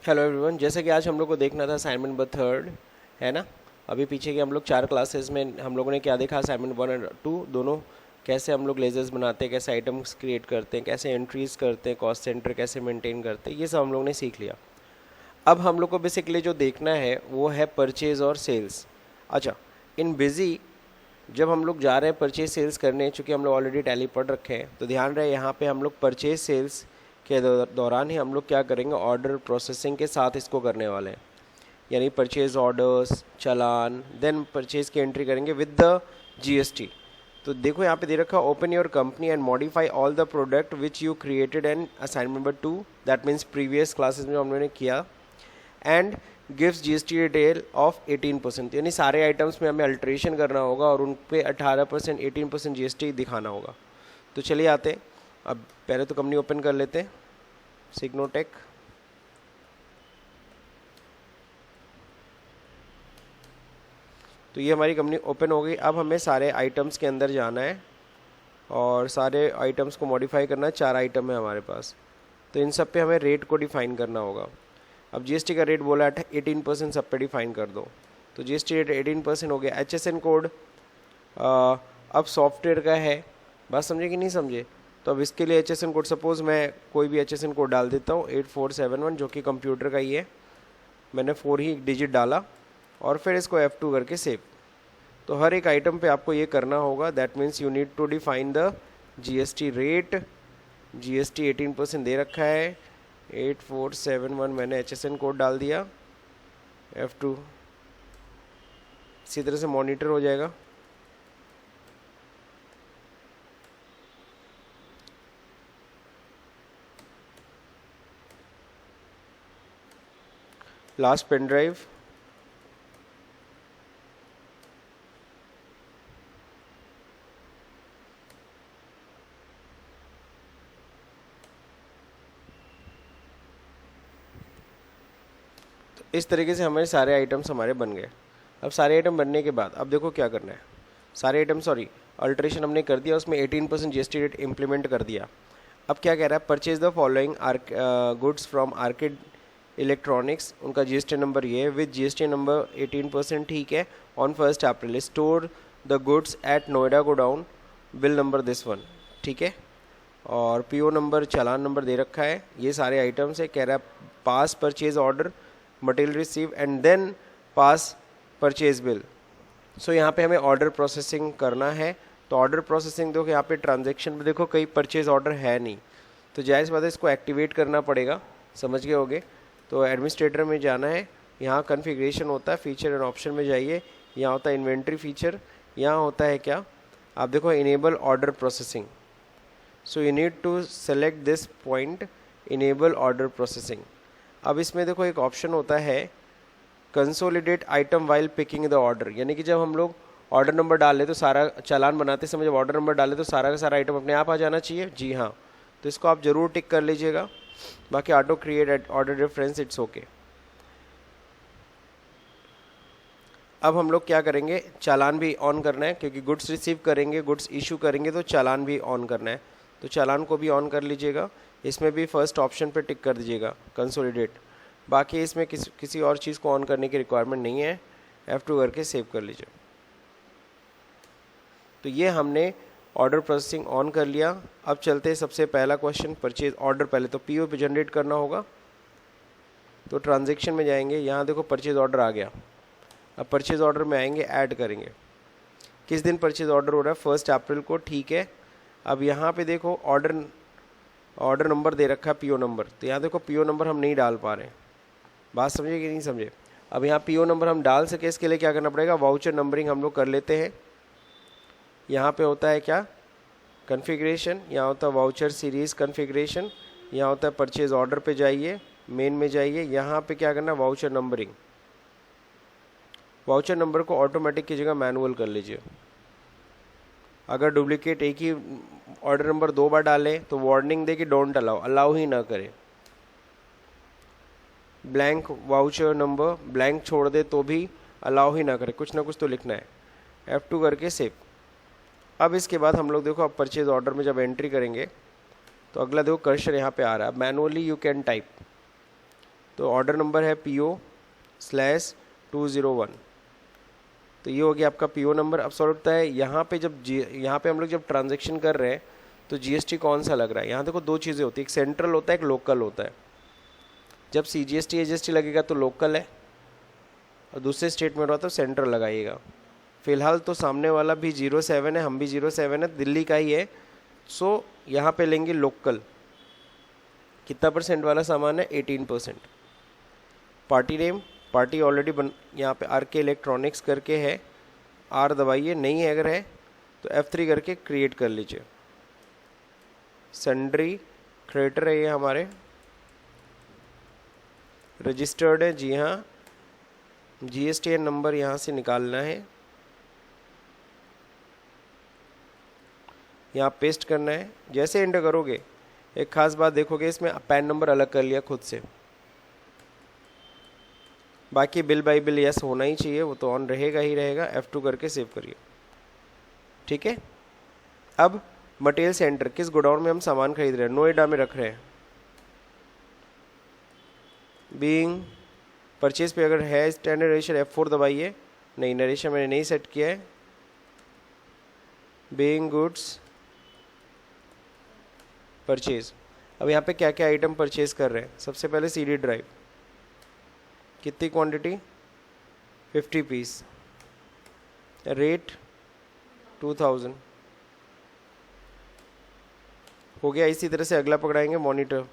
Hello everyone, जैसे कि आज हम लोग को देखना था असाइनमेंट नंबर 3 है ना। अभी पीछे के हम लोग 4 क्लासेस में हम लोगों ने क्या देखा, असाइनमेंट 1 और 2 दोनों, कैसे हम लोग लेजर्स बनाते हैं, कैसे आइटम्स क्रिएट करते हैं, कैसे एंट्रीज करते हैं, कॉस्ट सेंटर कैसे मेंटेन करते हैं, ये सब हम लोग ने सीख लिया। अब हम लोग को बेसिकली जो देखना है वो है परचेज और सेल्स। अच्छा, इन बिजी जब हम लोग जा रहे हैं परचेज सेल्स करने, चूँकि हम लोग ऑलरेडी टैली पढ़ रखे हैं, तो ध्यान रहे यहाँ पे हम लोग परचेज सेल्स के दौरान ही हम लोग क्या करेंगे, ऑर्डर प्रोसेसिंग के साथ इसको करने वाले हैं। यानी परचेज ऑर्डर्स, चालान, देन परचेज की एंट्री करेंगे विद द जीएसटी। तो देखो यहाँ पे दे रखा, open your company and modify all the product which you created and assignment number 2, that means previous classes में जो हमने किया, and gives GST detail of 18%। यानी सारे आइटम्स में हमें अल्ट्रेशन करना होगा और उन पे 18% 18% जीएसटी दिखाना होगा। तो चलिए आते हैं, अब पहले तो कंपनी ओपन कर लेते हैं, सिग्नोटेक। तो ये हमारी कंपनी ओपन हो गई। अब हमें सारे आइटम्स के अंदर जाना है और सारे आइटम्स को मॉडिफाई करना है। 4 आइटम है हमारे पास, तो इन सब पे हमें रेट को डिफाइन करना होगा। अब जीएसटी का रेट बोला है 18%, सब पे डिफाइन कर दो। तो जीएसटी रेट 18% हो गया। एचएसएन कोड अब सॉफ्टवेयर का है, बात समझे कि नहीं समझे। तो अब इसके लिए एचएसएन कोड, सपोज मैं कोई भी एचएसएन कोड डाल देता हूँ 8471, जो कि कंप्यूटर का ही है। मैंने 4 ही डिजिट डाला और फिर इसको F2 करके सेव। तो हर एक आइटम पे आपको ये करना होगा, that means you need to define the GST rate. GST 18% दे रखा है, 8471 मैंने एचएसएन कोड डाल दिया, F2। इसी तरह से मॉनिटर हो जाएगा। लास्ट पेन ड्राइव, तो इस तरीके से हमारे सारे आइटम्स हमारे बन गए। अब सारे आइटम बनने के बाद अब देखो क्या करना है। सारे आइटम अल्ट्रेशन हमने कर दिया, उसमें 18% जीएसटी रेट इम्प्लीमेंट कर दिया। अब क्या कह रहा है, purchase the following goods from Orchid Electronics, उनका जीएसटी नंबर ये है, विद जीएसटी नंबर 18%, ठीक है, on 1 April. Store the goods at Noida godown, bill number this one, ठीक है। और पीओ नंबर, चालान नंबर दे रखा है। ये सारे आइटम्स है। कह रहा है pass purchase order, material receive and then pass purchase bill. So यहाँ पे हमें ऑर्डर प्रोसेसिंग करना है। तो ऑर्डर प्रोसेसिंग देखो, यहाँ पे ट्रांजैक्शन में देखो कई परचेज ऑर्डर है नहीं, तो जायज़ बात है इसको एक्टिवेट करना पड़ेगा, समझ गए होगे। तो एडमिनिस्ट्रेटर में जाना है, यहाँ कॉन्फ़िगरेशन होता है, फीचर एंड ऑप्शन में जाइए, यहाँ होता है इन्वेंट्री फीचर, यहाँ होता है क्या, आप देखो enable order processing. So you need to select this point, enable order processing. अब इसमें देखो एक ऑप्शन होता है consolidate item while picking the order, यानी कि जब हम लोग ऑर्डर नंबर डालें तो सारा चालान बनाते समय जब ऑर्डर नंबर डालें तो सारा का सारा आइटम अपने आप आ जाना चाहिए। जी हाँ, तो इसको आप ज़रूर टिक कर लीजिएगा। बाकी auto create order reference, it's okay. अब हम लोग क्या करेंगे, चालान भी ऑन करना है, क्योंकि गुड्स रिसीव करेंगे, गुड्स इशू करेंगे, तो चालान भी ऑन करना है। तो चालान को भी ऑन कर लीजिएगा। इसमें भी फर्स्ट ऑप्शन पे टिक कर दीजिएगा, कंसोलिडेट। बाकी इसमें किसी और चीज़ को ऑन करने की रिक्वायरमेंट नहीं है, F2 करके सेव कर लीजिए। तो ये हमने ऑर्डर प्रोसेसिंग ऑन कर लिया। अब चलते हैं सबसे पहला क्वेश्चन, परचेज ऑर्डर। पहले तो पीओ पे जनरेट करना होगा, तो ट्रांजैक्शन में जाएंगे, यहाँ देखो परचेज ऑर्डर आ गया। अब परचेज ऑर्डर में आएंगे, ऐड करेंगे। किस दिन परचेज ऑर्डर हो रहा है, 1 अप्रैल को, ठीक है। अब यहाँ पे देखो ऑर्डर नंबर दे रखा है, पीओ नंबर, तो यहाँ देखो पीओ नंबर हम नहीं डाल पा रहे हैं, बात समझे कि नहीं समझे। अब यहाँ पीओ नंबर हम डाल सके, इसके लिए क्या करना पड़ेगा, वाउचर नंबरिंग हम लोग कर लेते हैं। यहाँ पे होता है क्या, कॉन्फ़िगरेशन, यहाँ होता है वाउचर सीरीज़ कॉन्फ़िगरेशन, यहाँ होता है परचेज ऑर्डर पे जाइए, मेन में जाइए, यहाँ पे क्या करना, वाउचर नंबरिंग। वाउचर नंबर को ऑटोमेटिक की जगह मैनुअल कर लीजिए। अगर डुप्लीकेट एक ही ऑर्डर नंबर 2 बार डालें तो वार्निंग दे कि डोंट अलाउ, अलाउ ही ना करें। ब्लैंक वाउचर नंबर ब्लैंक छोड़ दे तो भी अलाउ ही ना करें, कुछ ना कुछ तो लिखना है। F2 करके सेव। अब इसके बाद हम लोग देखो, अब परचेज ऑर्डर में जब एंट्री करेंगे तो अगला देखो कर्सर यहाँ पे आ रहा है, मैनुअली यू कैन टाइप। तो ऑर्डर नंबर है PO/201। तो ये हो गया आपका PO नंबर। अब सॉल्व होता है यहाँ पे यहाँ पे हम लोग जब ट्रांजेक्शन कर रहे हैं तो GST कौन सा लग रहा है। यहाँ देखो दो चीज़ें होती है, एक सेंट्रल होता है, एक लोकल होता है। जब CGST AGST लगेगा तो लोकल है और दूसरे स्टेट में रहा तो सेंट्रल लगाइएगा। फ़िलहाल तो सामने वाला भी 07 है, हम भी 07 है, दिल्ली का ही है। सो यहाँ पे लेंगे लोकल। कितना परसेंट वाला सामान है? 18%। पार्टी नेम, पार्टी ऑलरेडी यहाँ पे RK इलेक्ट्रॉनिक्स करके है, R दबाइए, नहीं है अगर है तो F3 करके क्रिएट कर लीजिए। सन्ड्री क्रिएटर है ये हमारे, रजिस्टर्ड है, जी हाँ। GSTN नंबर यहाँ से निकालना है, यहाँ पेस्ट करना है। जैसे एंटर करोगे एक खास बात देखोगे, इसमें पैन नंबर अलग कर लिया खुद से। बाकी बिल बाई बिल यस होना ही चाहिए, वो तो ऑन रहेगा ही रहेगा। F2 करके सेव करिए, ठीक है। अब मटेरियल सेंटर, किस गोडाउन में हम सामान खरीद रहे हैं? नोएडा में रख रहे हैं। बीइंग परचेज पे अगर है स्टैंडर्ड नरेशन F4 दबाइए। नहीं, नरेशन मैंने नहीं सेट किया है। Being goods purchase. अब यहाँ पे क्या क्या आइटम परचेज कर रहे हैं? सबसे पहले CD ड्राइव, कितनी क्वांटिटी? 50 पीस, रेट 2000 हो गया। इसी तरह से अगला पकड़ाएंगे monitor,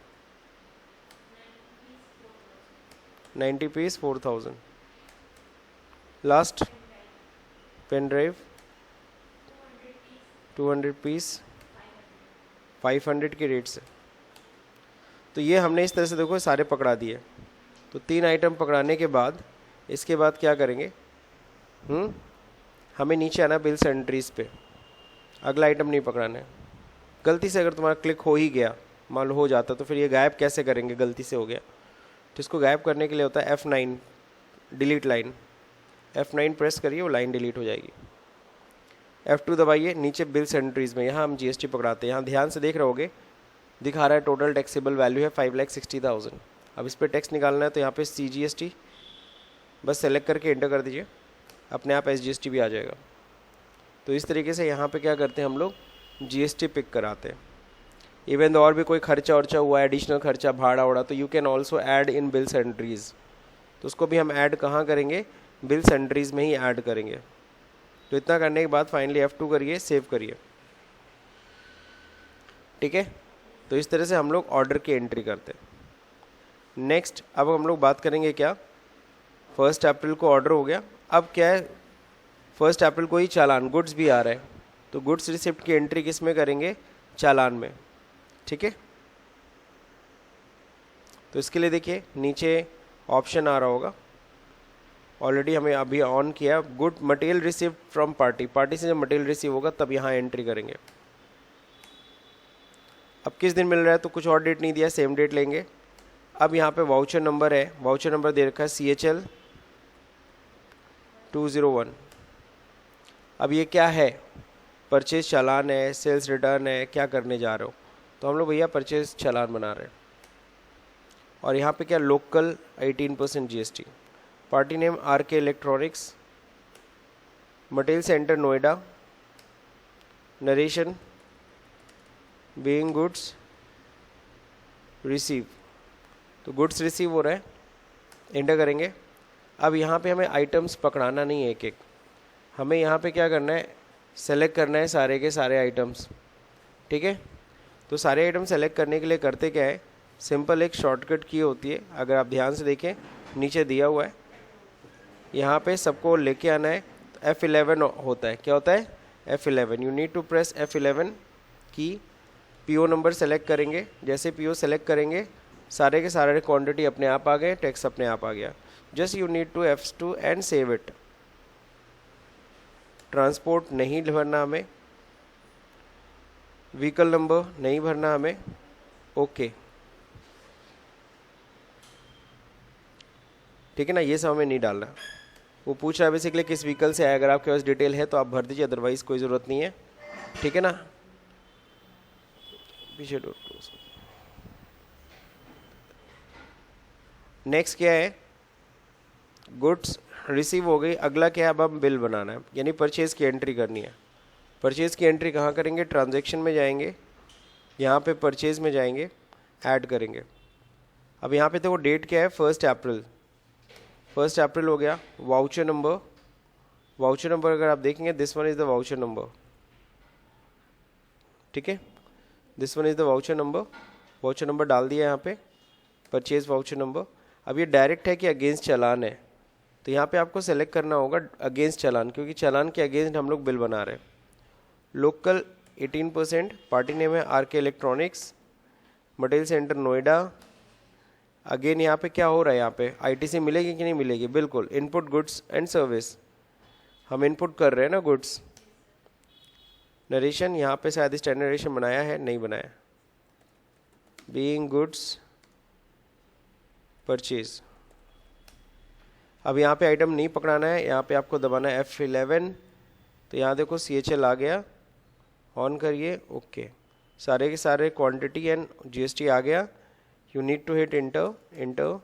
90 piece 4000। Last pen drive 200 piece 500 के रेट से। तो ये हमने इस तरह से देखो सारे पकड़ा दिए। तो 3 आइटम पकड़ाने के बाद इसके बाद क्या करेंगे? हमें नीचे आना बिल्स एंट्रीज पे, अगला आइटम नहीं पकड़ाना है। गलती से अगर तुम्हारा क्लिक हो ही गया, मान लो हो जाता, तो फिर ये गायब कैसे करेंगे? गलती से हो गया तो इसको गायब करने के लिए होता है F9 delete line. F9 press करिए, वो लाइन डिलीट हो जाएगी। F2 दबाइए, नीचे बिल्स एंट्रीज में यहाँ हम GST पकड़ाते हैं। यहाँ ध्यान से देख रहे होगे दिखा रहा है टोटल टैक्सेबल वैल्यू है 5,60,000। अब इस पर टैक्स निकालना है तो यहाँ पे CGST बस सेलेक्ट करके एंटर कर दीजिए, अपने आप SGST भी आ जाएगा। तो इस तरीके से यहाँ पे क्या करते हैं हम लोग? GST पिक कराते हैं। इवन और भी कोई खर्चा वर्चा हुआ है, एडिशनल खर्चा भाड़ा उड़ा, तो you can also add in bills entries. तो उसको भी हम ऐड कहाँ करेंगे? बिल्स एंट्रीज में ही ऐड करेंगे। तो इतना करने के बाद फाइनली F2 करिए, सेव करिए, ठीक है। तो इस तरह से हम लोग ऑर्डर की एंट्री करते हैं। नेक्स्ट अब हम लोग बात करेंगे क्या? 1 अप्रैल को ऑर्डर हो गया, अब क्या है? 1 अप्रैल को ही चालान, गुड्स भी आ रहा है, तो गुड्स रिसिप्ट की एंट्री किस में करेंगे? चालान में, ठीक है। तो इसके लिए देखिए नीचे ऑप्शन आ रहा होगा, ऑलरेडी हमें अभी ऑन किया, good material receive from party. Party से जब मटेरियल रिसीव होगा तब यहाँ एंट्री करेंगे। अब किस दिन मिल रहा है तो कुछ और डेट नहीं दिया, सेम डेट लेंगे। अब यहाँ पे वाउचर नंबर है, वाउचर नंबर दे रखा है CHL 201। अब ये क्या है? परचेज चालान है, सेल्स रिटर्न है, क्या करने जा रहे हो? तो हम लोग भैया परचेज चालान बना रहे हैं। और यहाँ पे क्या? Local 18% GST। Party name RK electronics, material centre Noida, narration being goods receive. तो गुड्स रिसीव हो रहा है, एंटर करेंगे। अब यहाँ पे हमें आइटम्स पकड़ाना नहीं है एक एक, हमें यहाँ पे क्या करना है? सेलेक्ट करना है सारे के सारे आइटम्स, ठीक है। तो सारे आइटम सेलेक्ट करने के लिए करते क्या है? सिंपल एक शॉर्टकट की होती है, अगर आप ध्यान से देखें नीचे दिया हुआ है, यहाँ पे सबको लेके आना है। तो F11 होता है, क्या होता है? F11। You need to press F11 की। PO नंबर सेलेक्ट करेंगे, जैसे PO सेलेक्ट करेंगे सारे के सारे क्वांटिटी अपने आप आ गए, टैक्स अपने आप आ गया। Just you need to F2 and save it. Transport नहीं भरना हमें, व्हीकल नंबर नहीं भरना हमें, ओके, ठीक है ना। ये सब हमें नहीं डालना। वो पूछ रहा है बेसिकली किस व्हीकल से आया, अगर आपके पास डिटेल है तो आप भर दीजिए, अदरवाइज कोई ज़रूरत नहीं है, ठीक है ना। पीछे नेक्स्ट क्या है, गुड्स रिसीव हो गई, अगला क्या है, अब हम बिल बनाना है, यानी परचेज़ की एंट्री करनी है। परचेज़ की एंट्री कहाँ करेंगे, ट्रांजैक्शन में जाएंगे, यहाँ पे परचेज़ में जाएंगे, ऐड करेंगे। अब यहाँ पे देखो डेट क्या है, 1 अप्रैल, 1 अप्रैल हो गया। वाउचर नंबर अगर आप देखेंगे, this one is the voucher number, ठीक है, this one is the voucher number डाल दिया यहाँ पे, परचेज वाउचर नंबर। अब ये डायरेक्ट है कि अगेंस्ट चालान है, तो यहाँ पे आपको सेलेक्ट करना होगा अगेंस्ट चालान, क्योंकि चालान के अगेंस्ट हम लोग बिल बना रहे हैं। लोकल 18%, पार्टी नेम है RK electronics, material centre Noida. Again यहाँ पे क्या हो रहा है, यहाँ पे ITC मिलेगी कि नहीं मिलेगी, बिल्कुल। इनपुट गुड्स एंड सर्विस, हम इनपुट कर रहे हैं ना गुड्स। नरेशन यहाँ पे शायद स्टैंडर्ड नरेशन बनाया है, नहीं बनाया। बीइंग गुड्स परचेज, अब यहाँ पे आइटम नहीं पकड़ाना है, यहाँ पे आपको दबाना है F11, तो यहाँ देखो CHL आ गया, ऑन करिए, ओके। सारे के सारे क्वांटिटी एंड GST आ गया। You need to hit enter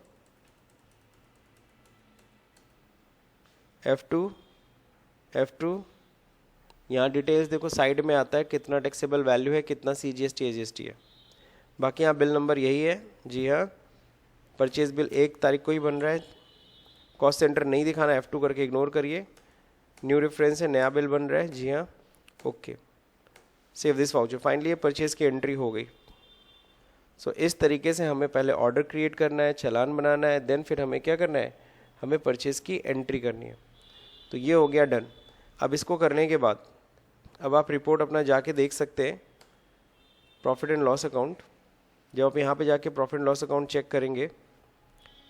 F2। यहाँ डिटेल्स देखो साइड में आता है, कितना टैक्सेबल वैल्यू है, कितना CGST AGST है। बाकी यहाँ बिल नंबर यही है, जी हाँ। परचेज बिल 1 तारीख को ही बन रहा है, कॉस्ट सेंटर नहीं दिखाना, F2 करके इग्नोर करिए। न्यू रेफरेंस है, नया बिल बन रहा है, जी हाँ, okay. Save this voucher, finally ये परचेज की एंट्री हो गई। सो इस तरीके से हमें पहले ऑर्डर क्रिएट करना है, चालान बनाना है, देन फिर हमें क्या करना है, हमें परचेज की एंट्री करनी है। तो ये हो गया डन। अब इसको करने के बाद अब आप रिपोर्ट अपना जाके देख सकते हैं, प्रॉफिट एंड लॉस अकाउंट। जब आप यहाँ पे जाके profit and loss account check करेंगे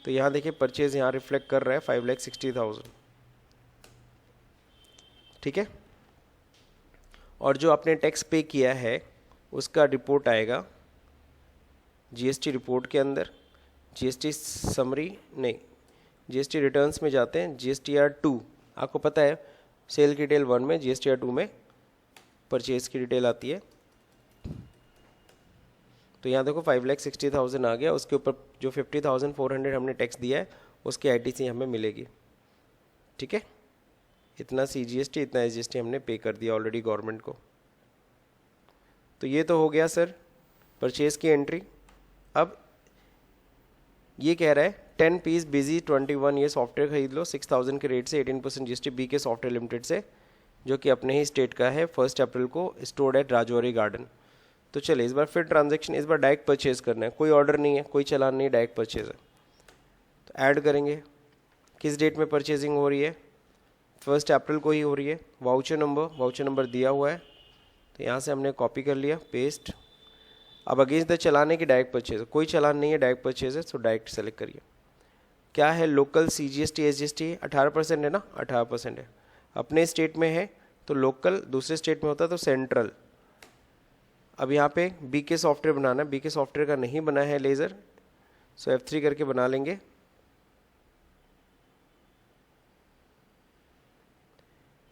तो यहाँ देखिए परचेज यहाँ रिफ्लेक्ट कर रहा है 5,60,000, ठीक है। और जो आपने टैक्स पे किया है उसका रिपोर्ट आएगा GST रिपोर्ट के अंदर। GST समरी नहीं, GST रिटर्न्स में जाते हैं, GSTR 2, आपको पता है सेल की डिटेल 1 में, GSTR 2 में परचेज की डिटेल आती है। तो यहाँ देखो 5,60,000 आ गया, उसके ऊपर जो 50,400 हमने टैक्स दिया है उसकी ITC हमें मिलेगी, ठीक है। इतना CGST इतना SGST हमने पे कर दिया ऑलरेडी गवर्नमेंट को। तो ये तो हो गया सर परचेज की एंट्री। अब ये कह रहा है 10 पीस बिजी 21 ये सॉफ्टवेयर खरीद लो 6,000 के रेट से 18% GST BK सॉफ्टवेयर लिमिटेड से, जो कि अपने ही स्टेट का है, 1 अप्रैल को स्टोर्ड एट राजौरी गार्डन। तो चलिए इस बार फिर ट्रांजैक्शन, इस बार डायरेक्ट परचेज करना है, कोई ऑर्डर नहीं है, कोई चालान नहीं, डायरेक्ट परचेज है। तो ऐड करेंगे, किस डेट में परचेजिंग हो रही है, 1 अप्रैल को ही हो रही है। वाउचर नंबर दिया हुआ है, तो यहाँ से हमने कॉपी कर लिया, पेस्ट। अब अगेंस्ट द चालान है कि डायरेक्ट परचेज, कोई चालान नहीं है, डायरेक्ट परचेज है, तो डायरेक्ट सेलेक्ट करिए। क्या है, लोकल CGST SGST 18% है ना, 18% है। अपने स्टेट में है तो लोकल, दूसरे स्टेट में होता है तो सेंट्रल। अब यहाँ पे BK सॉफ्टवेयर बनाना है, BK सॉफ्टवेयर का नहीं बना है लेज़र, सो F3 करके बना लेंगे।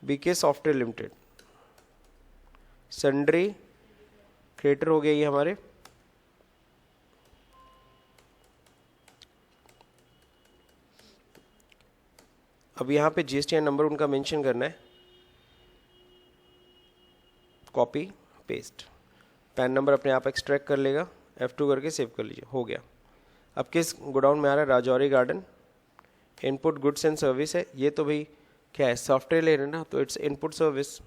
BK software limited, sundry creator हो गया ये हमारे। अब यहाँ पे GSTN नंबर उनका मेंशन करना है, कॉपी पेस्ट। पैन नंबर अपने आप एक्सट्रैक्ट कर लेगा, F2 करके सेव कर लीजिए, हो गया। अब किस गोडाउन में आ रहा है, Rajouri garden. Input goods and service है, ये तो भाई क्या है, सॉफ्टवेयर ले रहे हैं ना, तो इट्स इनपुट सर्विस।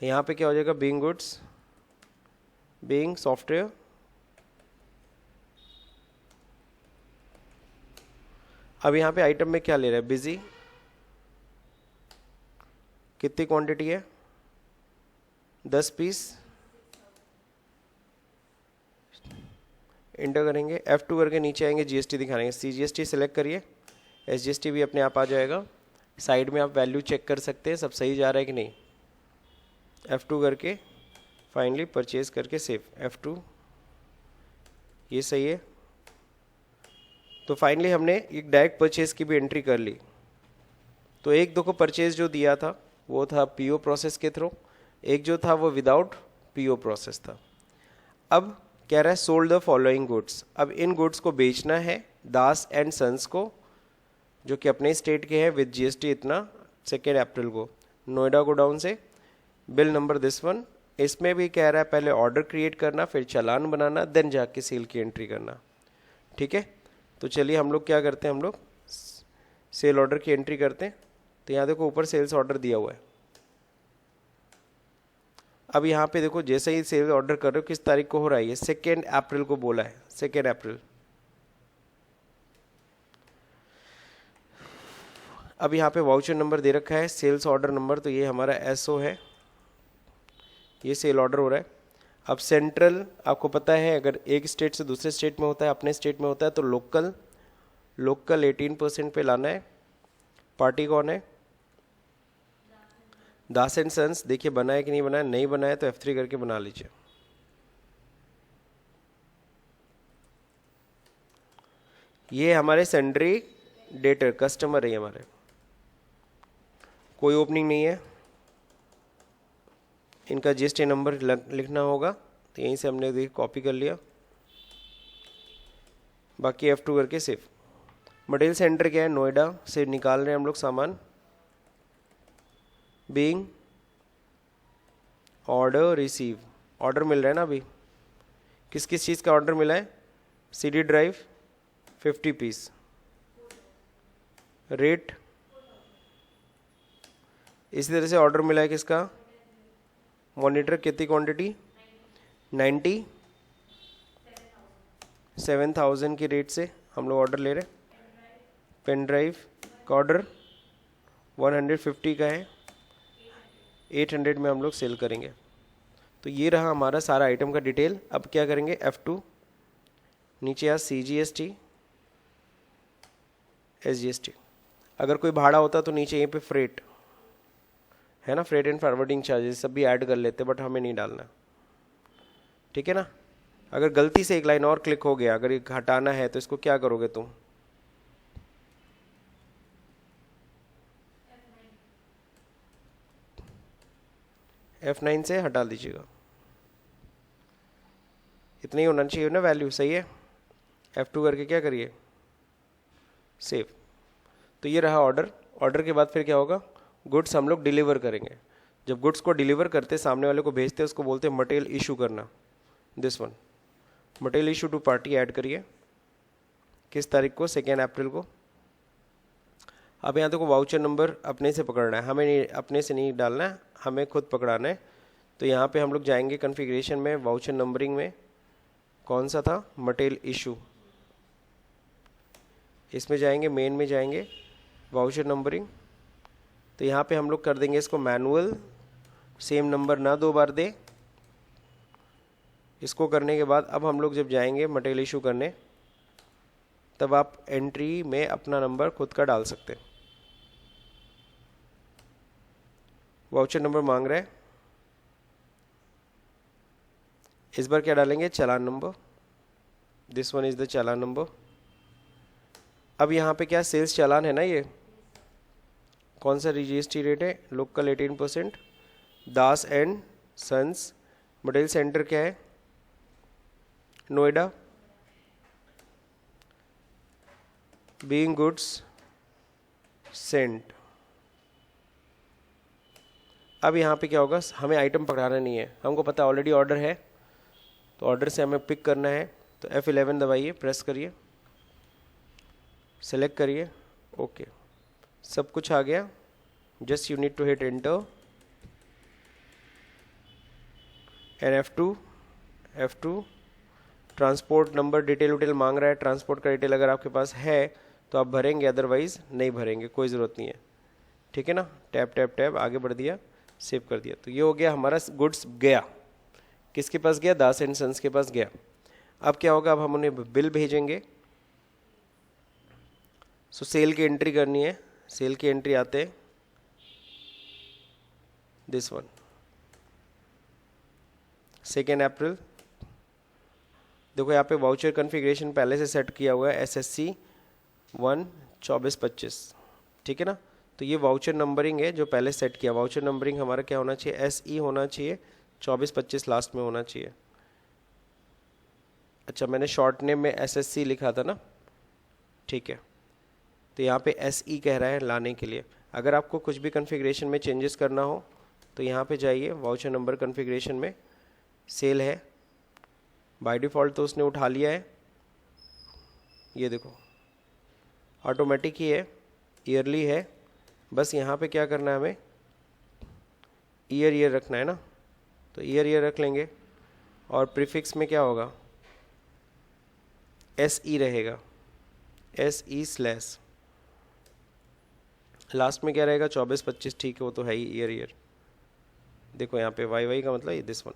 यहाँ पे क्या हो जाएगा, बीइंग गुड्स, बीइंग सॉफ्टवेयर। अब यहाँ पे आइटम में क्या ले रहा है, बिजी, कितनी क्वांटिटी है, 10 पीस। इंटर करेंगे, F2 करके नीचे आएंगे, GST दिखाएंगे, CGST सेलेक्ट करिए, SGST भी अपने आप आ जाएगा। साइड में आप वैल्यू चेक कर सकते हैं सब सही जा रहा है कि नहीं। F2 करके फाइनली परचेज करके सेव, F2 ये सही है। तो फाइनली हमने एक डायरेक्ट परचेज की भी एंट्री कर ली। तो एक दो को परचेज जो दिया था वो था PO प्रोसेस के थ्रू, एक जो था वो विदाउट PO प्रोसेस था। अब कह रहा है सोल्ड द फॉलोइंग गुड्स, अब इन गुड्स को बेचना है दास एंड सन्स को, जो कि अपने स्टेट के हैं, विद जीएसटी इतना 2 अप्रैल को। नोएडा गोडाउन से बिल नंबर दिस वन। इसमें भी कह रहा है पहले ऑर्डर क्रिएट करना, फिर चालान बनाना, देन जाके सेल की एंट्री करना। ठीक है, तो चलिए हम लोग क्या करते हैं, हम लोग सेल ऑर्डर की एंट्री करते हैं। तो यहाँ देखो ऊपर सेल्स ऑर्डर दिया हुआ है। अब यहाँ पे देखो जैसे ही सेल ऑर्डर कर रहे हो किस तारीख को हो रहा है, ये 2 अप्रैल को बोला है, 2 अप्रैल। अब यहाँ पे वाउचर नंबर दे रखा है, सेल्स ऑर्डर नंबर, तो ये हमारा एसओ है, ये सेल ऑर्डर हो रहा है। अब सेंट्रल आपको पता है, अगर एक स्टेट से दूसरे स्टेट में होता है, अपने स्टेट में होता है, तो लोकल 18% पे लाना है। पार्टी कौन है, दास एंड सन्स। देखिए बना है कि नहीं बना है, नहीं बना है तो F3 करके बना लीजिए। ये हमारे सेंड्री डेटर कस्टमर है, हमारे कोई ओपनिंग नहीं है। इनका जीएसटी नंबर लिखना होगा, तो यहीं से हमने देखिए कॉपी कर लिया, बाकी F2 करके सेव। मटेरियल सेंटर क्या है, नोएडा से निकाल रहे हैं हम लोग सामान। बीइंग ऑर्डर रिसीव, ऑर्डर मिल रहा है ना अभी, किस किस चीज़ का ऑर्डर मिला है, CD ड्राइव 50 पीस, रेट इसी तरह से ऑर्डर मिला है किसका, मॉनिटर कितनी क्वांटिटी 97,000 की रेट से हम लोग ऑर्डर ले रहे हैं। पेन ड्राइव का ऑर्डर 150 का है, 800 में हम लोग सेल करेंगे। तो ये रहा हमारा सारा आइटम का डिटेल। अब क्या करेंगे, F2 नीचे आ CGST SGST। अगर कोई भाड़ा होता तो नीचे यहीं पे फ्रेट है ना, फ्रेट एंड फॉरवर्डिंग चार्जेस सब भी ऐड कर लेते, बट हमें नहीं डालना। ठीक है ना। अगर गलती से एक लाइन और क्लिक हो गया, अगर ये हटाना है तो इसको क्या करोगे तुम, F9 से हटा दीजिएगा। इतना ही होना चाहिए ना वैल्यू, सही है। F2 करके क्या करिए, सेव। तो ये रहा ऑर्डर। ऑर्डर के बाद फिर क्या होगा, गुड्स हम लोग डिलीवर करेंगे। जब गुड्स को डिलीवर करते, सामने वाले को भेजते, उसको बोलते हैं मटेरियल इशू करना, this one. Material issue to party add करिए, किस तारीख को, 2 अप्रैल को। अब यहाँ देखो वाउचर नंबर अपने से पकड़ना है, हमें नहीं, अपने से नहीं डालना है, हमें खुद पकड़ाना है। तो यहाँ पे हम लोग जाएंगे कॉन्फ़िगरेशन में, वाउचर नंबरिंग में, कौन सा था, मटेरियल इशू, इसमें जाएंगे, मेन में जाएंगे, वाउचर नंबरिंग। तो यहाँ पे हम लोग कर देंगे इसको मैनुअल, सेम नंबर ना 2 बार दे। इसको करने के बाद अब हम लोग जब जाएंगे मटेरियल इशू करने, तब आप एंट्री में अपना नंबर खुद का डाल सकते हैं। वाउचर नंबर मांग रहा है, इस बार क्या डालेंगे, challan number, this one is the challan number. अब यहाँ पे क्या सेल्स चालान है ना, ये कौन सा जीएसटी रेट है, local 18%, Das and sons. Material centre क्या है, नोएडा। Being goods Saint. अब यहाँ पे क्या होगा, हमें आइटम पकड़ाना नहीं है, हमको पता ऑलरेडी ऑर्डर है, तो ऑर्डर से हमें पिक करना है। तो F11 दबाइए, प्रेस करिए, सेलेक्ट करिए, ओके, सब कुछ आ गया। Just you need to hit enter and F2 transport number detail उटेल मांग रहा है। ट्रांसपोर्ट का डिटेल अगर आपके पास है तो आप भरेंगे, अदरवाइज नहीं भरेंगे, कोई ज़रूरत नहीं है। ठीक है ना, टैप टैप टैप आगे बढ़ दिया, सेव कर दिया। तो ये हो गया हमारा गुड्स गया, किसके पास गया, दास एंड सन्स के पास गया। अब क्या होगा, अब हम उन्हें बिल भेजेंगे। सो सेल की एंट्री करनी है, सेल की एंट्री आते दिस वन, 2 अप्रैल। देखो यहाँ पे वाउचर कॉन्फ़िगरेशन पहले से सेट किया हुआ है, SSC 1 2425। ठीक है ना। तो ये वाउचर नंबरिंग है जो पहले सेट किया। वाउचर नंबरिंग हमारा क्या होना चाहिए, SE होना चाहिए, 2425 लास्ट में होना चाहिए। अच्छा, मैंने शॉर्ट नेम में SSC लिखा था ना, ठीक है। तो यहाँ पे SE कह रहा है लाने के लिए। अगर आपको कुछ भी कॉन्फ़िगरेशन में चेंजेस करना हो तो यहाँ पे जाइए, वाउचर नंबर कॉन्फ़िगरेशन में सेल है, बाय डिफ़ॉल्ट तो उसने उठा लिया है, ये देखो ऑटोमेटिक ही है, ईयरली है। बस यहाँ पे क्या करना है, हमें ईयर रखना है ना, तो ईयर रख लेंगे। और प्रीफिक्स में क्या होगा, SE रहेगा, SE/। लास्ट में क्या रहेगा, 24-25, ठीक है, वो तो है ही ईयर। देखो यहाँ पे YY का मतलब ये दिस वन,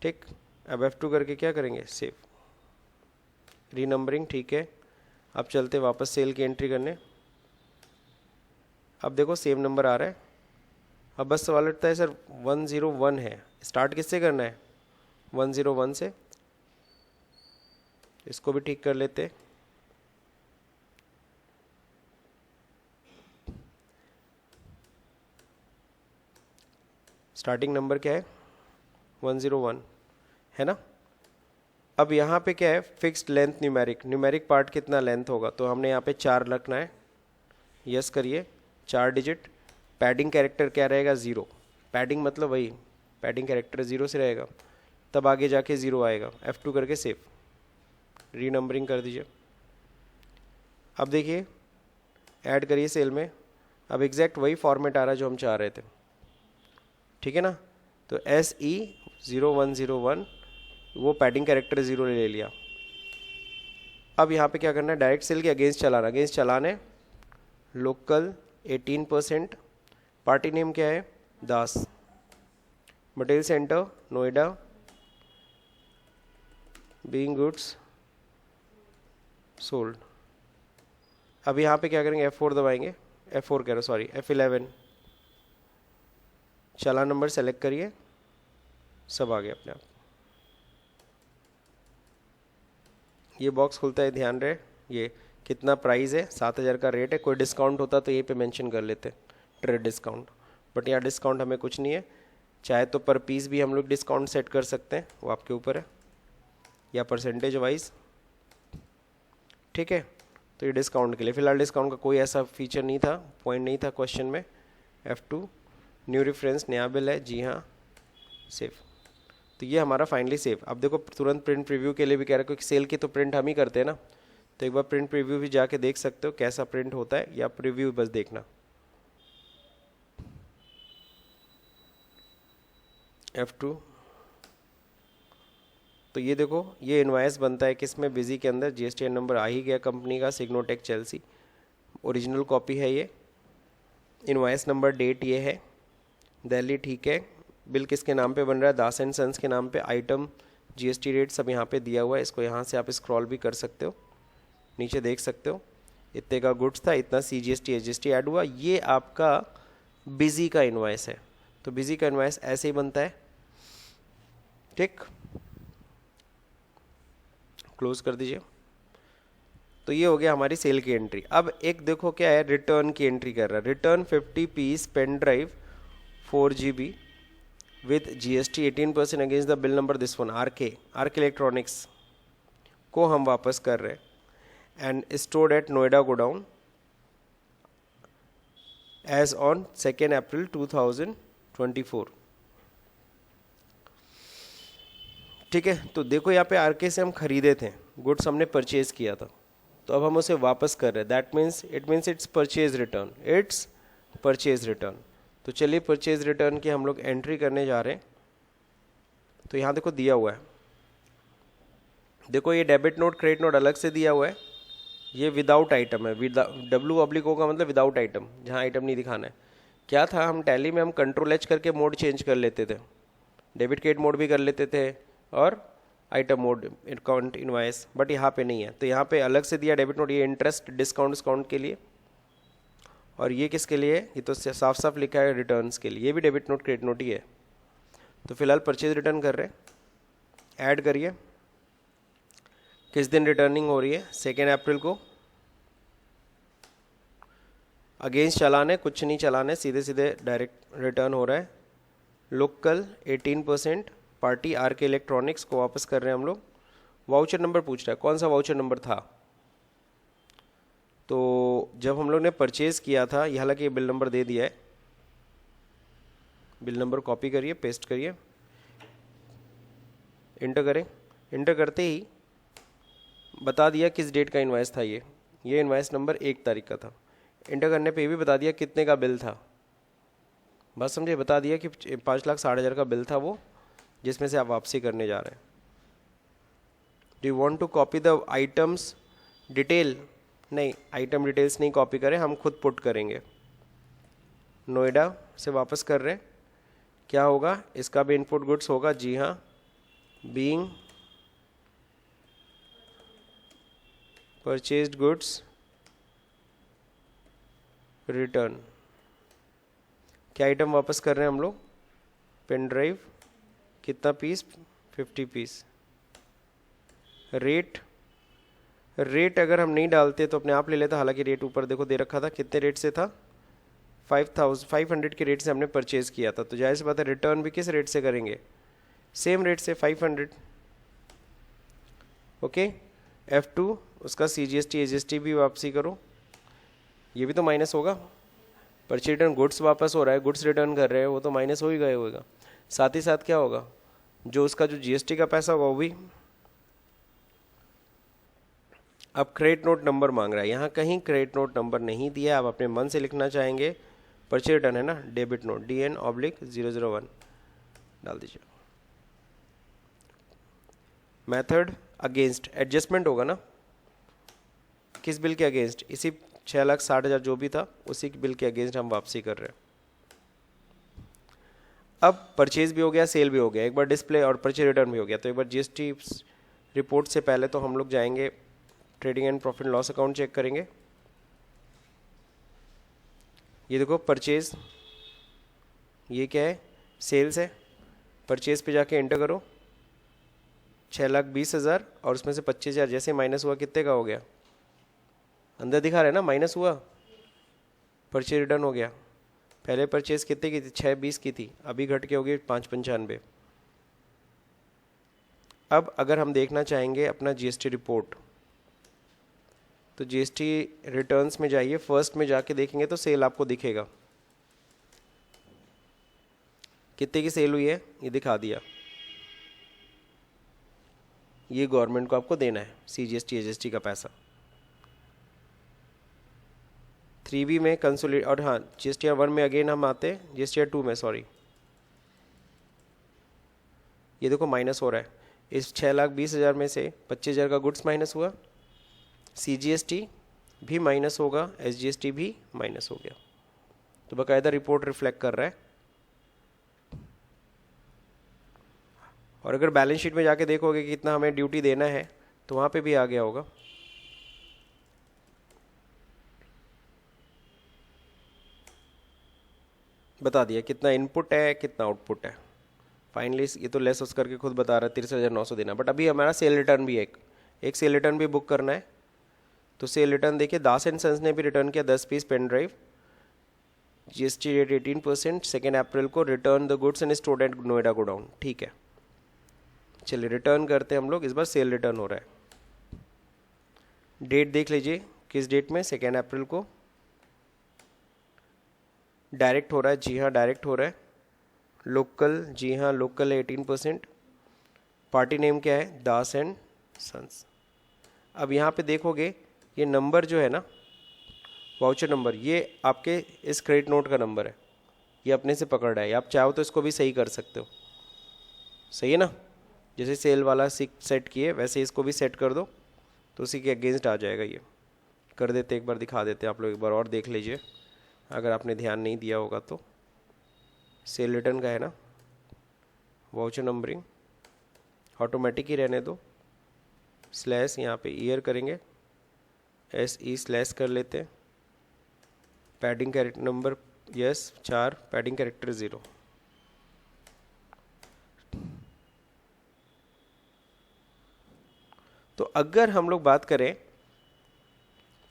ठीक। अब F2 करके क्या करेंगे, सेव, रीनंबरिंग, ठीक है। अब चलते वापस सेल की एंट्री करने। अब देखो सेम नंबर आ रहा है। अब बस सवाल उठता है, सर 101 है, स्टार्ट किससे करना है, 101 से। इसको भी ठीक कर लेते। स्टार्टिंग नंबर क्या है, 101 है ना। अब यहाँ पे क्या है, फिक्स्ड लेंथ न्यूमेरिक पार्ट कितना लेंथ होगा, तो हमने यहाँ पे 4 रखना है। यस करिए, 4 डिजिट। पैडिंग कैरेक्टर क्या रहेगा, 0। पैडिंग मतलब वही, पैडिंग कैरेक्टर 0 से रहेगा, तब आगे जाके 0 आएगा। F2 करके सेव, रीनंबरिंग कर दीजिए। अब देखिए ऐड करिए सेल में। अब एग्जैक्ट वही फॉर्मेट आ रहा है जो हम चाह रहे थे, ठीक है ना। तो SE0101 वो पैडिंग कैरेक्टर 0 ले लिया। अब यहाँ पे क्या करना है, डायरेक्ट सेल के अगेंस्ट चलाना, अगेंस्ट चलाने लोकल 18%, पार्टी नेम क्या है, Das, material centre Noida, being goods sold. अब यहाँ पे क्या करेंगे, F4 दबाएंगे, F4 कह रहा हूँ सॉरी, F11, चला नंबर सेलेक्ट करिए, सब आ गया अपने आप। ये बॉक्स खुलता है, ध्यान रहे ये कितना प्राइस है, 7000 का रेट है। कोई डिस्काउंट होता तो ये पे मेंशन कर लेते, ट्रेड डिस्काउंट, बट यहाँ डिस्काउंट हमें कुछ नहीं है। चाहे तो पर पीस भी हम लोग डिस्काउंट सेट कर सकते हैं, वो आपके ऊपर है, या परसेंटेज वाइज, ठीक है। तो ये डिस्काउंट के लिए, फिलहाल डिस्काउंट का कोई ऐसा फीचर नहीं था, पॉइंट नहीं था क्वेश्चन में। F2 न्यू रेफरेंस नया बिल है, जी हाँ, सेव। तो ये हमारा फाइनली सेव। अब देखो तुरंत प्रिंट प्रीव्यू के लिए भी कह रहा है, क्योंकि सेल की तो प्रिंट हम ही करते हैं ना, तो एक बार प्रिंट प्रीव्यू भी जाके देख सकते हो कैसा प्रिंट होता है, या प्रीव्यू बस देखना। F2, तो ये देखो ये इनवाइस बनता है किसमें, बिजी के अंदर। GSTN नंबर आ ही गया कंपनी का, सिग्नोटेक चेल्सी, ओरिजिनल कॉपी है ये। इनवाइस नंबर, डेट ये है, दिल्ली, ठीक है। बिल किसके नाम पे बन रहा है, दास एंड सन्स के नाम पे। आइटम, GST रेट सब यहाँ पे दिया हुआ है, इसको यहाँ से आप स्क्रॉल भी कर सकते हो, नीचे देख सकते हो। इतने का गुड्स था, इतना CGST HST ऐड हुआ। ये आपका बिजी का इनवाइस है। तो बिजी का इनवाइस ऐसे ही बनता है, ठीक। क्लोज कर दीजिए। तो ये हो गया हमारी सेल की एंट्री। अब एक देखो क्या है, रिटर्न की एंट्री कर रहा है। Return 50 piece pen drive 4 GB with GST 18% against the bill number this one, R K electronics को हम वापस कर रहे हैं। And stored at Noida godown as on 2 April 2024, ठीक है। तो देखो यहाँ पे आरके से हम खरीदे थे, गुड्स हमने परचेज किया था, तो अब हम उसे वापस कर रहे हैं। That means it's purchase return, it's purchase return. तो चलिए परचेज रिटर्न की हम लोग एंट्री करने जा रहे हैं। तो यहाँ देखो दिया हुआ है, देखो ये डेबिट नोट क्रेडिट नोट अलग से दिया हुआ है, ये विदाउट आइटम है। W/O का मतलब विदाउट आइटम, जहाँ आइटम नहीं दिखाना है। क्या था, हम टैली में हम Ctrl+H करके मोड चेंज कर लेते थे, डेबिट क्रेडिट मोड भी कर लेते थे और item mode, account invoice, but यहाँ पे नहीं है। तो यहाँ पे अलग से दिया डेबिट नोट, ये इंटरेस्ट डिस्काउंट के लिए, और ये किसके लिए, ये तो साफ साफ लिखा है रिटर्न्स के लिए। ये भी डेबिट नोट क्रेडिट नोट ही है। तो फिलहाल परचेज रिटर्न कर रहे हैं, ऐड करिए। किस दिन रिटर्निंग हो रही है, 2 अप्रैल को। अगेंस्ट चलाने कुछ नहीं चलाने, सीधे सीधे डायरेक्ट रिटर्न हो रहा है। लोकल 18%, पार्टी आरके इलेक्ट्रॉनिक्स को वापस कर रहे हैं हम लोग। वाउचर नंबर पूछ रहा है, कौन सा वाउचर नंबर था, तो जब हम लोग ने परचेज़ किया था, ये हालांकि ये बिल नंबर दे दिया है, बिल नंबर कॉपी करिए, पेस्ट करिए, इंटर करें। इंटर करते ही बता दिया किस डेट का इन्वाइस था। ये इन्वाइस नंबर 1 तारीख का था। इंटर करने पे ये भी बता दिया कितने का बिल था। बस समझे, बता दिया कि 5,60,000 का बिल था वो, जिसमें से आप वापसी करने जा रहे हैं। Do you want to copy the items detail? नहीं, आइटम डिटेल्स नहीं कॉपी करें, हम खुद पुट करेंगे। नोएडा से वापस कर रहे हैं, क्या होगा, इसका भी इनपुट गुड्स होगा, जी हाँ, बीइंग परचेज्ड गुड्स रिटर्न। क्या आइटम वापस कर रहे हैं हम लोग? Pen drive. कितना पीस? 50 पीस। रेट अगर हम नहीं डालते तो अपने आप ले लेता, हालांकि रेट ऊपर देखो दे रखा था, कितने रेट से था? 500 के रेट से हमने परचेज़ किया था, तो जाहिर सी बात है रिटर्न भी किस रेट से करेंगे? सेम रेट से, 500। ओके। F2 उसका CGST AGST भी वापसी करो, ये भी तो माइनस होगा। परचेज रिटर्न गुड्स वापस हो रहा है, गुड्स रिटर्न कर रहे हैं, वो तो माइनस हो ही गए होगा। साथ ही साथ क्या होगा, जो उसका जो GST का पैसा होगा वो भी। अब क्रेडिट नोट नंबर मांग रहा है, यहाँ कहीं क्रेडिट नोट नंबर नहीं दिया, आप अपने मन से लिखना चाहेंगे। परचेज रिटर्न है ना, डेबिट नोट DN/001 डाल दीजिए। मेथड अगेंस्ट, एडजस्टमेंट होगा ना, किस बिल के अगेंस्ट? इसी 6,60,000 जो भी था उसी बिल के अगेंस्ट हम वापसी कर रहे हैं। अब परचेज भी हो गया, सेल भी हो गया, एक बार डिस्प्ले और परचेज रिटर्न भी हो गया। तो एक बार GST रिपोर्ट से पहले तो हम लोग जाएंगे trading and profit loss account check करेंगे। ये देखो परचेज, ये क्या है? सेल्स है। परचेज पे जाके एंटर करो, 6,20,000 और उसमें से 25,000 जैसे माइनस हुआ, कितने का हो गया? अंदर दिखा रहा है ना, माइनस हुआ, परचेज रिटर्न हो गया। पहले परचेज कितने की थी? 6,20 की थी, अभी घट के हो गई 5,95। अब अगर हम देखना चाहेंगे अपना GST रिपोर्ट, तो GST रिटर्न्स में जाइए, फर्स्ट में जाके देखेंगे तो सेल आपको दिखेगा, कितने की सेल हुई है ये दिखा दिया। ये गवर्नमेंट को आपको देना है CGST AGST का पैसा। 3B में कंसोलिडेट, और हाँ GSTR 1 में अगेन हम आते हैं, GSTR 2 में सॉरी, ये देखो माइनस हो रहा है। इस 6,20,000 में से 25,000 का गुड्स माइनस हुआ, CGST भी माइनस होगा, SGST भी माइनस हो गया। तो बाकायदा रिपोर्ट रिफ्लेक्ट कर रहा है। और अगर बैलेंस शीट में जाके देखोगे कि कितना हमें ड्यूटी देना है, तो वहाँ पे भी आ गया होगा। बता दिया कितना इनपुट है कितना आउटपुट है। फाइनली ये तो लेस उस करके खुद बता रहा है 63,900 देना। बट अभी हमारा सेल रिटर्न भी एक सेल रिटर्न भी बुक करना है। तो सेल रिटर्न देखिए, दास एंड सन्स ने भी रिटर्न किया 10 piece pen drive, GST rate 18%, 2 April को return the goods and stored at Noida godown. ठीक है, चलिए रिटर्न करते हैं हम लोग। इस बार सेल रिटर्न हो रहा है। डेट देख लीजिए, किस डेट में? 2 अप्रैल को। डायरेक्ट हो रहा है, जी हाँ डायरेक्ट हो रहा है। लोकल, जी हाँ लोकल है 18%। पार्टी नेम क्या है? दास एंड सन्स। अब यहाँ पे देखोगे ये नंबर जो है ना, वाउचर नंबर, ये आपके इस क्रेडिट नोट का नंबर है, ये अपने से पकड़ रहा है। आप चाहो तो इसको भी सही कर सकते हो, सही है ना? जैसे सेल वाला सेट किए वैसे इसको भी सेट कर दो, तो उसी के अगेंस्ट आ जाएगा। ये कर देते, एक बार दिखा देते, आप लोग एक बार और देख लीजिए अगर आपने ध्यान नहीं दिया होगा तो। सेल रिटर्न का है ना, वाउचर नंबरिंग ऑटोमेटिक ही रहने दो। स्लैश यहाँ पे ईयर करेंगे, SE स्लैश कर लेते हैं। Padding character number yes 4, padding character 0। तो अगर हम लोग बात करें,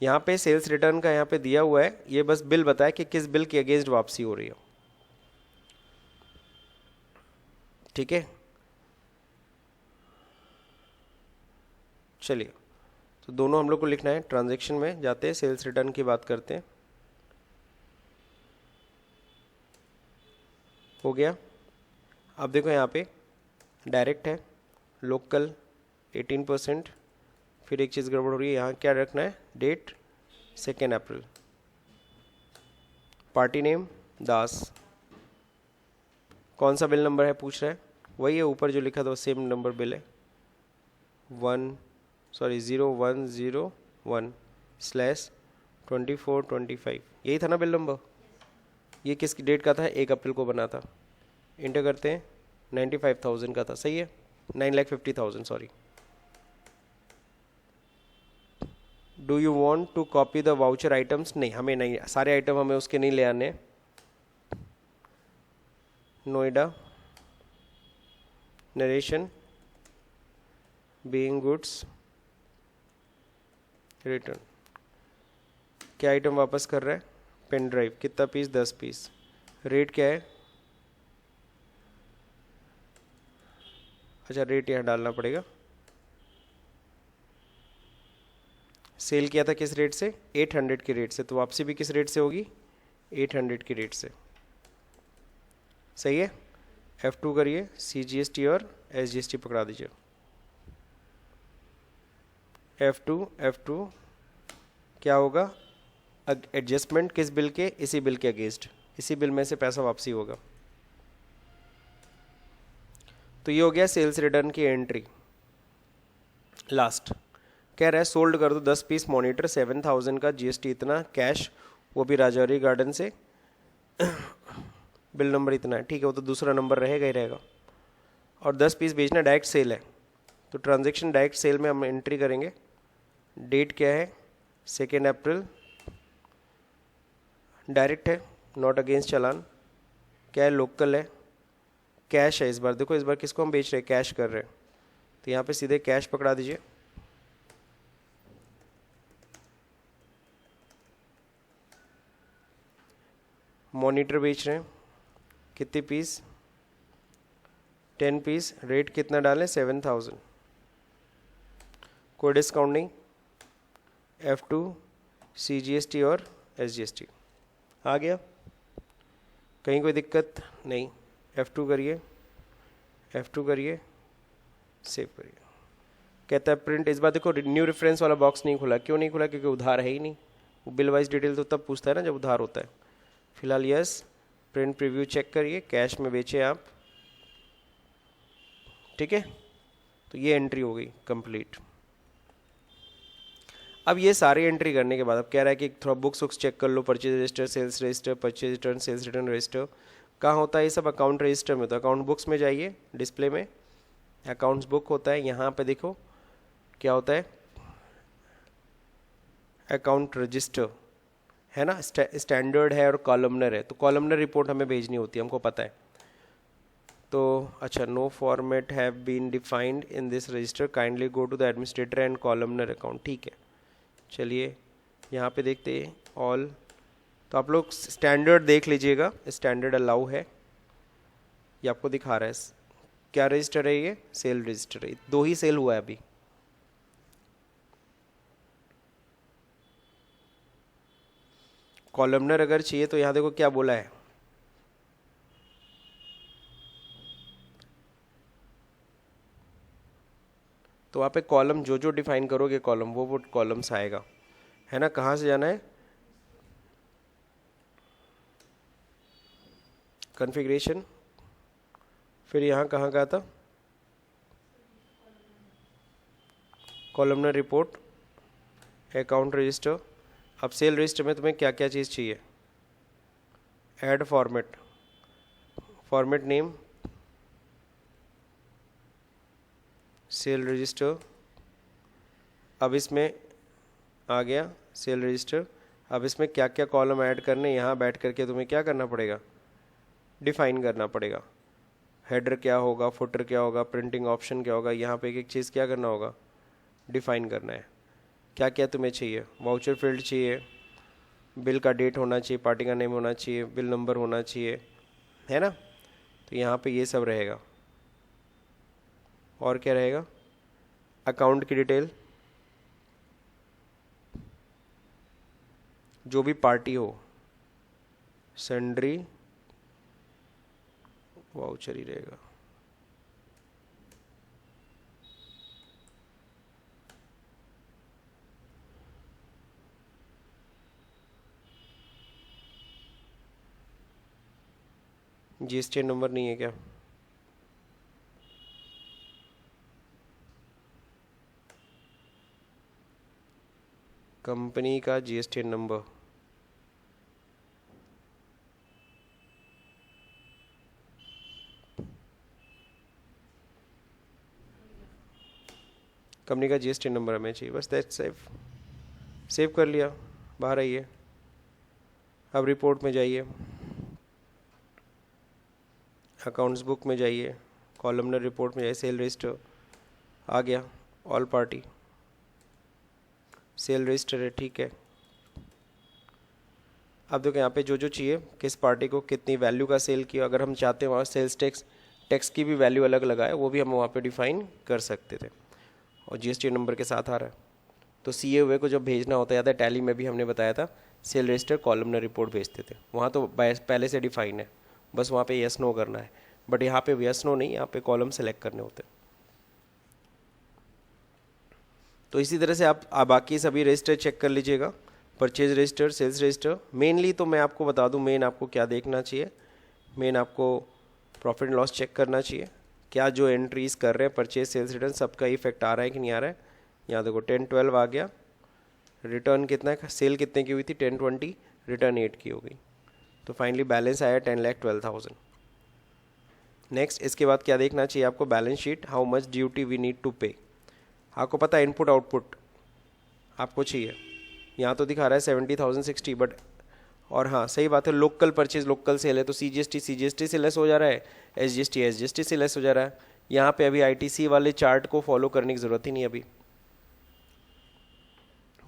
यहाँ पे सेल्स रिटर्न का यहाँ पे दिया हुआ है, ये बस बिल बताया कि किस बिल के अगेंस्ट वापसी हो रही हो। ठीक है, चलिए तो दोनों हम लोग को लिखना है। ट्रांजैक्शन में जाते हैं, सेल्स रिटर्न की बात करते हैं। हो गया। अब देखो यहाँ पे डायरेक्ट है, लोकल 18%। फिर एक चीज़ गड़बड़ हो रही है, यहाँ क्या रखना है, डेट 2 अप्रैल, पार्टी नेम दास। कौन सा बिल नंबर है पूछ रहा है, वही है ऊपर जो लिखा था, सेम नंबर बिल है 01/2425, यही था ना बिल नंबर। ये किस डेट का था, 1 अप्रैल को बना था। इंटर करते हैं, 95,000 का था, सही है, 9,50,000 sorry. Do you want to copy the voucher items, नहीं हमें नहीं, सारे आइटम हमें उसके नहीं ले आने। Noida narration being goods return. क्या आइटम वापस कर रहा है, पेन ड्राइव, कितना पीस, 10 पीस। रेट क्या है, अच्छा रेट यहाँ डालना पड़ेगा। सेल किया था किस रेट से, 800 के रेट से, तो वापसी भी किस रेट से होगी, 800 के रेट से, सही है। F2 करिए, CGST और SGST पकड़ा दीजिए। F2 क्या होगा, एडजस्टमेंट किस बिल के, इसी बिल के अगेंस्ट, इसी बिल में से पैसा वापसी होगा। तो ये हो गया सेल्स रिटर्न की एंट्री। लास्ट कह रहा है सोल्ड कर दो 10 पीस मॉनिटर, 7,000 का, GST इतना, कैश वो भी राजौरी गार्डन से, बिल नंबर इतना है, ठीक है, वो तो दूसरा नंबर रहेगा ही रहेगा। और 10 पीस बेचना, डायरेक्ट सेल है, तो ट्रांजैक्शन डायरेक्ट सेल में हम एंट्री करेंगे। डेट क्या है, 2 अप्रैल, डायरेक्ट है, नॉट अगेंस्ट चालान। क्या है, लोकल है, कैश है इस बार। देखो इस बार किसको हम बेच रहे हैं, कैश कर रहे हैं, तो यहाँ पे सीधे कैश पकड़ा दीजिए। मॉनिटर बेच रहे हैं, कितने पीस, 10 पीस, रेट कितना डालें, 7,000, कोई डिस्काउंट नहीं। F2 CGST और SGST आ गया, कहीं कोई दिक्कत नहीं। F2 करिए, सेव करिए। कहता है प्रिंट, इस बार देखो न्यू रेफरेंस वाला बॉक्स नहीं खुला, क्यों नहीं खुला, क्योंकि उधार है ही नहीं। वो बिल वाइज डिटेल तो तब पूछता है ना जब उधार होता है। फिलहाल यस, प्रिंट प्रीव्यू चेक करिए, कैश में बेचे आप, ठीक है। तो ये एंट्री हो गई कंप्लीट। अब ये सारी एंट्री करने के बाद अब कह रहा है कि थोड़ा बुक्स चेक कर लो, purchase register, sales register, purchase return, sales return register. कहाँ होता है ये सब, अकाउंट रजिस्टर में। तो अकाउंट बुक्स में जाइए, डिस्प्ले में अकाउंट्स बुक होता है, यहाँ पे देखो क्या होता है, अकाउंट रजिस्टर है ना, स्टैंडर्ड है और कॉलमनर है। तो कॉलमनर रिपोर्ट हमें भेजनी होती है, हमको पता है। तो अच्छा, no format have been defined in this register, kindly go to the administrator and columnar account, ठीक है। चलिए यहाँ पे देखते हैं ऑल, तो आप लोग स्टैंडर्ड देख लीजिएगा, स्टैंडर्ड अलाउ है, ये आपको दिखा रहा है। क्या रजिस्टर है ये, सेल रजिस्टर है, 2 ही सेल हुआ है अभी। कॉलमनर अगर चाहिए तो यहाँ देखो क्या बोला है, तो वहाँ पे कॉलम जो जो डिफाइन करोगे कॉलम, वो कॉलम्स आएगा, है ना। कहाँ से जाना है, कॉन्फ़िगरेशन, फिर यहाँ कहाँ का था, कॉलमनर रिपोर्ट, अकाउंट रजिस्टर। अब सेल रजिस्टर में तुम्हें क्या क्या चीज़ चाहिए, add format, format name, cell register. अब इसमें आ गया सेल रजिस्टर। अब इसमें क्या क्या कॉलम ऐड करने, यहाँ बैठ करके तुम्हें क्या करना पड़ेगा, डिफाइन करना पड़ेगा। हेडर क्या होगा, फुटर क्या होगा, प्रिंटिंग ऑप्शन क्या होगा, यहाँ पे एक एक चीज़ क्या करना होगा, डिफाइन करना है। क्या क्या तुम्हें चाहिए, वाउचर फील्ड चाहिए, बिल का डेट होना चाहिए, पार्टी का नेम होना चाहिए, बिल नंबर होना चाहिए, है ना। तो यहाँ पे ये सब रहेगा। और क्या रहेगा, अकाउंट की डिटेल, जो भी पार्टी हो, सन्ड्री वाउचर ही रहेगा। जीएसटी नंबर नहीं है क्या? कंपनी का जीएसटी नंबर, कंपनी का जीएसटी नंबर हमें चाहिए, बस दैट्स सेव कर लिया, बाहर आइए। अब रिपोर्ट में जाइए, अकाउंट्स बुक में जाइए, कॉलमनर रिपोर्ट में जाइए, सेल रजिस्टर आ गया, ऑल पार्टी सेल रजिस्टर है, ठीक है। अब देखो यहाँ पे जो जो चाहिए, किस पार्टी को कितनी वैल्यू का सेल किया, अगर हम चाहते हैं वहाँ सेल्स टैक्स की भी वैल्यू अलग लगाए, वो भी हम वहाँ पे डिफाइन कर सकते थे, और जीएसटी नंबर के साथ आ रहा है। तो सीए हुए को जब भेजना होता है, टैली में भी हमने बताया था, सेल रजिस्टर कॉलमनर रिपोर्ट भेजते थे, वहाँ तो पहले से डिफाइन है, बस वहाँ पे यस नो करना है। बट यहाँ पे यस नो नहीं, यहाँ पे कॉलम सेलेक्ट करने होते हैं। तो इसी तरह से आप बाकी सभी रजिस्टर चेक कर लीजिएगा, purchase register, sales register. Mainly तो मैं आपको बता दूं, मेन आपको क्या देखना चाहिए, मेन आपको प्रॉफिट एंड लॉस चेक करना चाहिए, क्या जो एंट्रीज कर रहे हैं परचेज सेल्स रिटर्न सबका इफेक्ट आ रहा है कि नहीं आ रहा है। यहाँ देखो 10-12 आ गया, रिटर्न कितना है, सेल कितने की हुई थी 10-20, रिटर्न 8 की हो गई, तो फाइनली बैलेंस आया 10,12,000। नेक्स्ट इसके बाद क्या देखना चाहिए आपको, balance sheet, how much duty we need to pay. आपको पता है इनपुट आउटपुट आपको चाहिए, यहाँ तो दिखा रहा है 70,060, बट और हाँ सही बात है, लोकल परचेज लोकल सेल है तो सीजीएसटी से लेस हो जा रहा है, एसजीएसटी से लेस हो जा रहा है। यहाँ पे अभी आईटीसी वाले चार्ट को फॉलो करने की ज़रूरत ही नहीं अभी,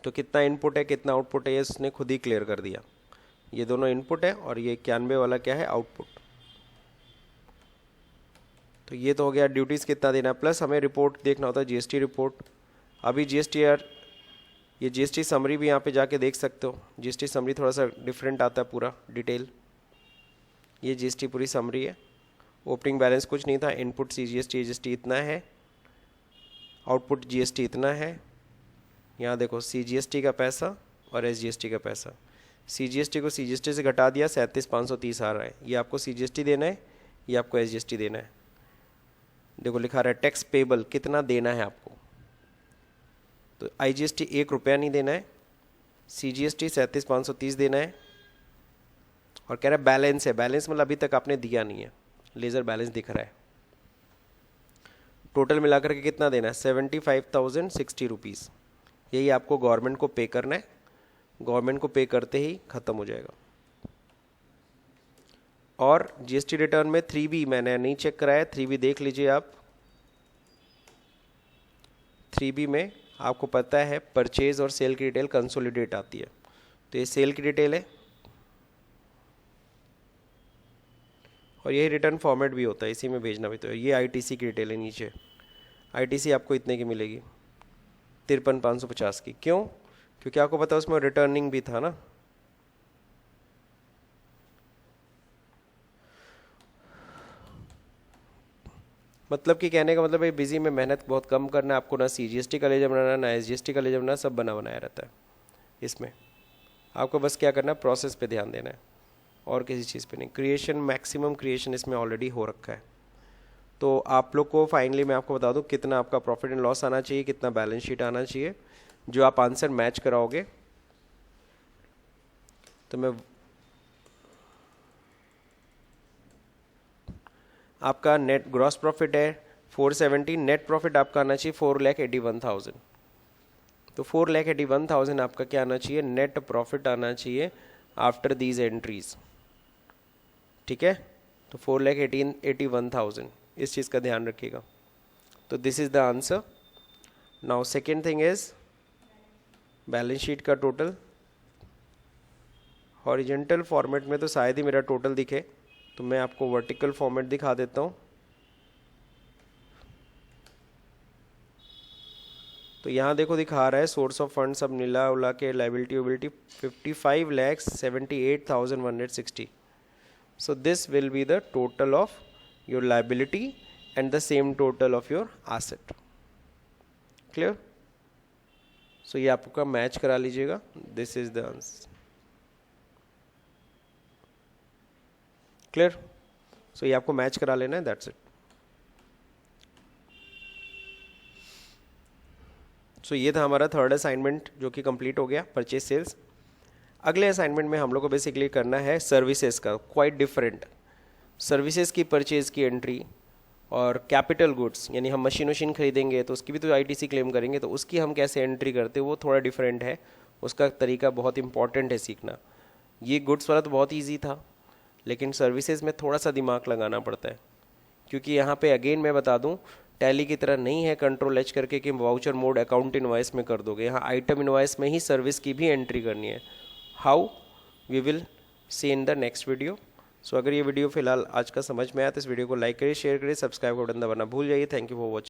तो कितना इनपुट है कितना आउटपुट है ये उसने खुद ही क्लियर कर दिया। ये दोनों इनपुट है और ये 91 वाला क्या है, आउटपुट। तो ये तो हो गया ड्यूटीज़ कितना देना है, प्लस हमें रिपोर्ट देखना होता है, जीएसटी रिपोर्ट। अभी जीएसटी यार, ये जीएसटी समरी भी यहाँ पे जाके देख सकते हो, जीएसटी समरी थोड़ा सा डिफरेंट आता है पूरा डिटेल। ये जीएसटी पूरी समरी है, ओपनिंग बैलेंस कुछ नहीं था, इनपुट सीजीएसटी इतना है, आउटपुट जीएसटी इतना है। यहाँ देखो सीजीएसटी का पैसा और एसजीएसटी का पैसा, सीजीएसटी को सीजीएसटी से घटा दिया, 37,530 आ रहा है। ये आपको सीजीएसटी देना है, ये आपको एसजीएसटी देना है। देखो लिखा रहा है टैक्स पेबल कितना देना है आपको, तो आईजीएसटी 1 रुपया नहीं देना है, सीजीएसटी 37,530 देना है, और कह रहा है बैलेंस है, बैलेंस मतलब अभी तक आपने दिया नहीं है, लेजर बैलेंस दिख रहा है। टोटल मिलाकर के कितना देना है, 75,060 रुपीज़। यही आपको गवर्नमेंट को पे करना है, गवर्नमेंट को पे करते ही ख़त्म हो जाएगा। और जीएसटी रिटर्न में 3B मैंने नहीं चेक कराया, 3B देख लीजिए आप। 3B में आपको पता है परचेज और सेल की डिटेल कंसोलिडेट आती है, तो ये सेल की डिटेल है और यही रिटर्न फॉर्मेट भी होता है, इसी में भेजना भी तो है। ये आईटीसी की डिटेल है नीचे, आईटीसी आपको इतने की मिलेगी 53,550 की। क्यों? क्योंकि आपको पता है उसमें रिटर्निंग भी था ना। मतलब कि कहने का मतलब है बिजी में मेहनत बहुत कम करना है आपको, ना सीजीएसटी का लेजर बनाना ना एसजीएसटी का लेजर बनाना, सब बना बनाया रहता है इसमें। आपको बस क्या करना है, प्रोसेस पे ध्यान देना है और किसी चीज़ पे नहीं। क्रिएशन, मैक्सिमम क्रिएशन इसमें ऑलरेडी हो रखा है। तो आप लोग को फाइनली मैं आपको बता दूं कितना आपका प्रॉफिट एंड लॉस आना चाहिए, कितना बैलेंस शीट आना चाहिए। जो आप आंसर मैच कराओगे तो मैं आपका नेट ग्रॉस प्रॉफिट है 470, नेट प्रॉफिट आपका आना चाहिए 4,81,000। तो 4,81,000 आपका क्या आना चाहिए, नेट प्रॉफिट आना चाहिए आफ्टर दीज एंट्रीज। ठीक है, तो 4,81,000 इस चीज़ का ध्यान रखिएगा। तो this is the answer. Now second thing is balance sheet का टोटल। हॉरिजेंटल फॉर्मेट में तो शायद ही मेरा टोटल दिखे, तो मैं आपको वर्टिकल फॉर्मेट दिखा देता हूँ। तो यहाँ देखो दिखा रहा है सोर्स ऑफ फंड सब नीला उला के liability वबिलिटी 55,78,160. So this will be the total of your liability and the same total of your asset. Clear? So ये आपका मैच करा लीजिएगा. This is the answer. Clear? So ये आपको मैच करा लेना है. That's it. So ये था हमारा थर्ड असाइनमेंट जो कि कंप्लीट हो गया, परचेज सेल्स. अगले असाइनमेंट में हम लोग को बेसिकली करना है सर्विसेज का, क्वाइट डिफरेंट. सर्विसेज की परचेज की एंट्री और कैपिटल गुड्स, यानी हम मशीन खरीदेंगे तो उसकी भी तो आईटीसी क्लेम करेंगे, तो उसकी हम कैसे एंट्री करते हैं वो थोड़ा डिफरेंट है. उसका तरीका बहुत इंपॉर्टेंट है सीखना. ये गुड्स वाला तो बहुत ईजी था, लेकिन सर्विसेज में थोड़ा सा दिमाग लगाना पड़ता है, क्योंकि यहाँ पे अगेन मैं बता दूँ, टैली की तरह नहीं है कंट्रोल एच करके कि वाउचर मोड अकाउंट इनवॉइस में कर दोगे. यहाँ आइटम इनवॉइस में ही सर्विस की भी एंट्री करनी है. How we will see in the next video. So अगर ये वीडियो फिलहाल आज का समझ में आया तो इस वीडियो को लाइक करिए, शेयर करिए, सब्सक्राइब का बटन दबाना भूल जाइए. Thank you for watching.